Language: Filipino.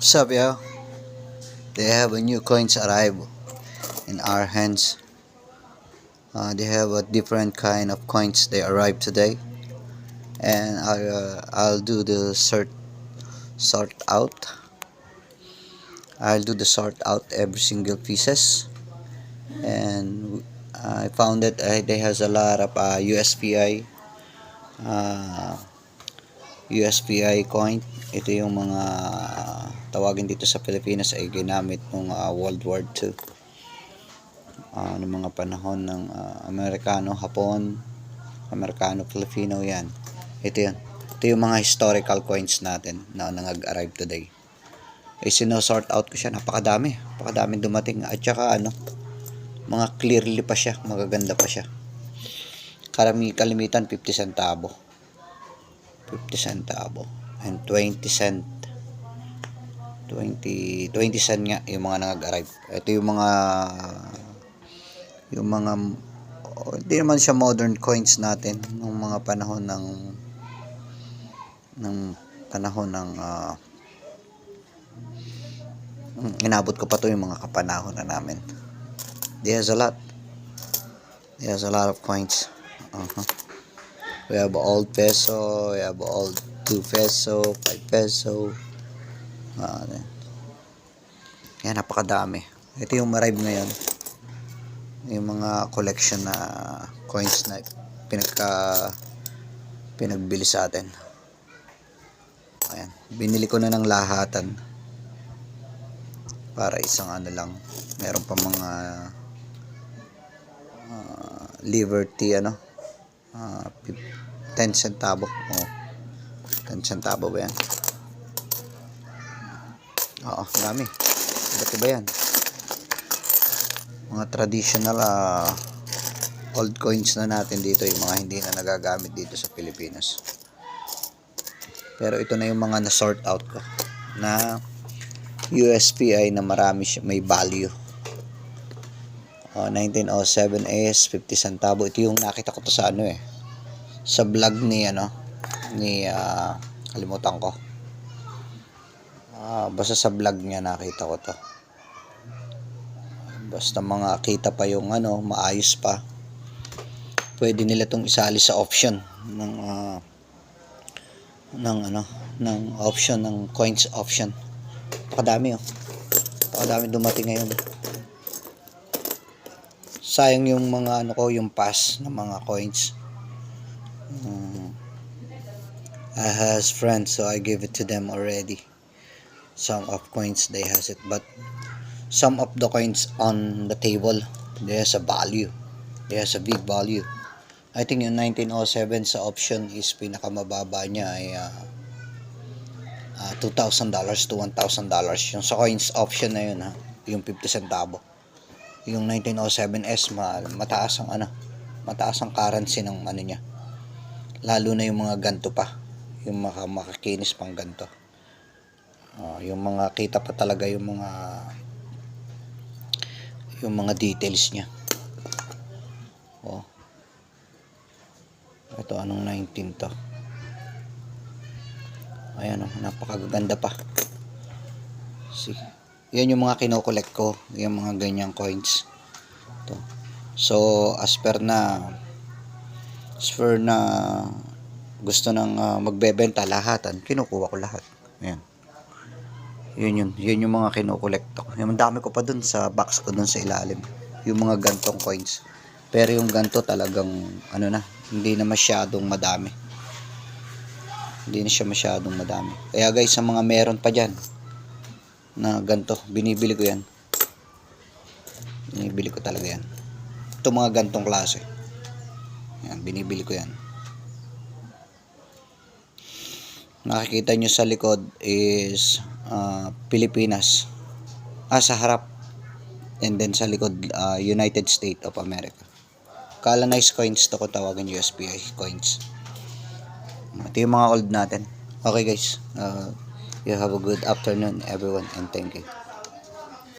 What's up, yo? They have a new coins arrive in our hands. They have a different kind of coins they arrived today, and I'll do the sort out. I'll do the sort out every single pieces, and I found that they has a lot of USPI coin. Ito yung mga tawagin dito sa Pilipinas ay ginamit nung World War II. Noong mga panahon ng Amerikano, Hapon, Amerikano, Filipino, yan. Ito yan. Ito yung mga historical coins natin na nag-arrive today. Sinosort out ko siya. Napakadami dumating. At saka mga clearly pa siya. Magaganda pa siya. Kalimitan 50 centavo. 50 centavo. And 20 cent. 20 cent nga yung mga nag-arrive. Ito yung mga hindi naman siya modern coins natin nung mga panahon inabot ko pa to yung mga kapanahon na namin. There's a lot of coins. We have old peso, we have old 2 peso, 5 peso. Yan, napakadami. Ito yung arrive ngayon. Yung mga collection na coins na pinagbili sa atin. Ayan. Binili ko na ng lahatan para isang lang. Meron pa mga Liberty 10 centavo. 10 centavo ba yan? Oo, dami. Iba't iba yan. Mga traditional old coins na natin dito, yung mga hindi na nagagamit dito sa Pilipinas. Pero ito na yung mga na-sort out ko na USPI na marami may value. 1907 is 50 centavo. Ito yung nakita ko to sa sa vlog ni kalimutan ko. Basta sa vlog niya nakita ko to. Basta mga kita pa yung maayos pa. Pwede nila tong isali sa option ng option ng coins option. Pakadami Pakadami dumating ngayon. Sayang yung mga yung pass ng mga coins. I has friends, so I give it to them already. Some of coins they has it, but some of the coins on the table, there's a value. There's a big value. I think yung 1907 sa option is pinakamababa niya ay $2,000 to $1,000. Yung sa coins option na yun, yung 50 centavo. Yung 1907S mataas ang currency ng niya. Lalo na yung mga ganto pa. Yung makakinis pang ganto. Yung mga kita pa talaga yung mga details niya. Ito anong 19 to. Ayan napakaganda pa. See. Yan yung mga kino-collect ko, yung mga ganyang coins. Ito. So as per na gusto nang magbebenta lahatan, kinukuha ko lahat. Ayan. Yun yung mga kino-collect ko. Yung dami ko pa dun sa box ko dun sa ilalim. Yung mga gantong coins. Pero yung ganto talagang hindi na masyadong madami. Hindi na siya masyadong madami. Kaya guys, sa mga meron pa dyan na ganto, binibili ko yan. Binibili ko talaga yan. Ito mga gantong klase. Yan, binibili ko yan. Nakikita nyo sa likod is Pilipinas. Sa harap. And then sa likod, United States of America. Colonized coins to kung tawagin USPI coins. Ito yung mga old natin. Okay guys. You have a good afternoon everyone and thank you.